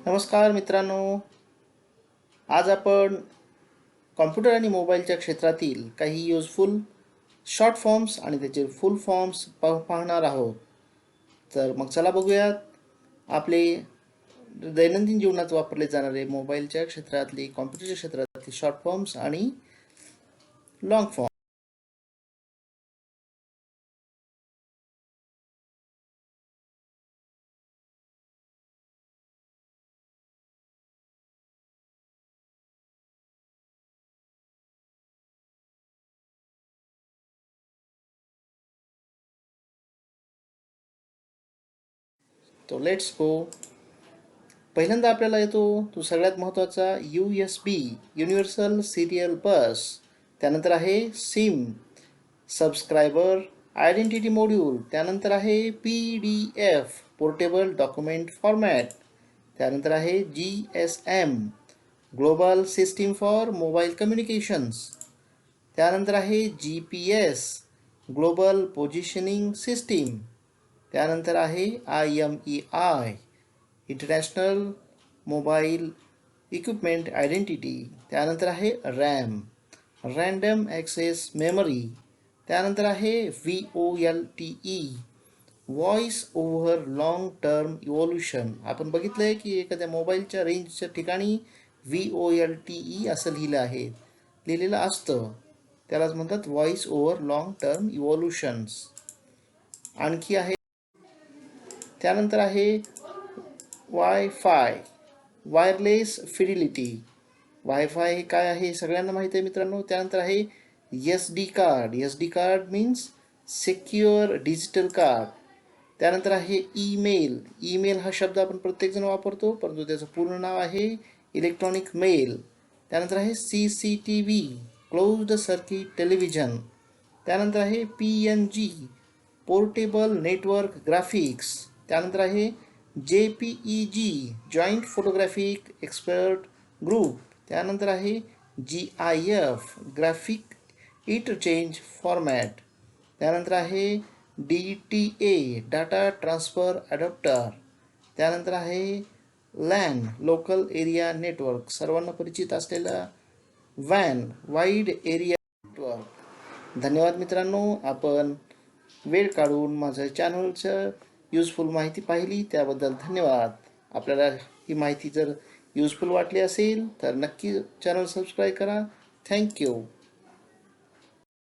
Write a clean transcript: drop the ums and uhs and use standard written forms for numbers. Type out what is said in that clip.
नमस्कार मित्रांनो, आज आपण कॉम्प्युटर आणि मोबाईलच्या क्षेत्रातील काही युजफुल शॉर्ट फॉर्म्स आणि त्याचे फुल फॉर्म्स पाहणार आहोत. तर मग चला बघूयात आपले दैनंदिन जीवनात वापरले जाणारे मोबाईलच्या क्षेत्रातले, कॉम्प्युटरच्या क्षेत्रातले शॉर्ट फॉर्म्स आणि लॉंग फॉर्म. तो लेट्स गो. पहिल्यांदा आपल्याला येतो तो सगळ्यात महत्त्वाचा USB युनिव्हर्सल सिरियल बस. त्यानंतर आहे सिम, सबस्क्रायबर आयडेंटिटी मॉड्यूल. त्यानंतर आहे PDF पोर्टेबल डॉक्युमेंट फॉर्मॅट. त्यानंतर आहे GSM global system for mobile communications. त्यानंतर आहे GPS ग्लोबल पोझिशनिंग सिस्टीम. त्यानंतर आहे IMEI international mobile equipment identity. त्यानंतर आहे रॅम रँडम ॲक्सेस मेमरी. त्यानंतर आहे VoLTE voice over long term evolution. आपण बघितलं आहे की एखाद्या मोबाईलच्या रेंजच्या ठिकाणी VoLTE असं लिहिलेलं असतं. त्यालाच म्हणतात व्हॉइस ओव्हर लॉंग टर्म इव्होल्युशन्स. आणखी आहे त्यानंतर आहे वायफाय वायरलेस फिडिलिटी. वायफाय हे काय आहे सगळ्यांना माहिती आहे मित्रांनो. त्यानंतर आहे SD card. SD card means secure digital card. त्यानंतर आहे ईमेल. ईमेल हा शब्द आपण प्रत्येकजण वापरतो, परंतु त्याचं पूर्ण नाव आहे इलेक्ट्रॉनिक मेल. त्यानंतर आहे CCTV क्लोज्ड सर्किट टेलिव्हिजन. त्यानंतर आहे PNG पोर्टेबल नेटवर्क ग्राफिक्स. त्यानंतर आहे JPEG joint photographic expert group. त्यानंतर आहे GIF ग्राफिक इंटरचेंज फॉर्मॅट. त्यानंतर आहे DTA डाटा ट्रान्सफर ॲडॉप्टर. त्यानंतर आहे LAN लोकल एरिया नेटवर्क, सर्वांना परिचित असलेला WAN वाईड एरिया नेटवर्क. धन्यवाद मित्रांनो, आपण वेळ काढून माझ्या चॅनलचं युजफुल माहिती पाहिली त्याबद्दल धन्यवाद. आपल्याला ही माहिती जर युजफुल वाटली असेल तर नक्की चॅनल सबस्क्राईब करा. थँक्यू.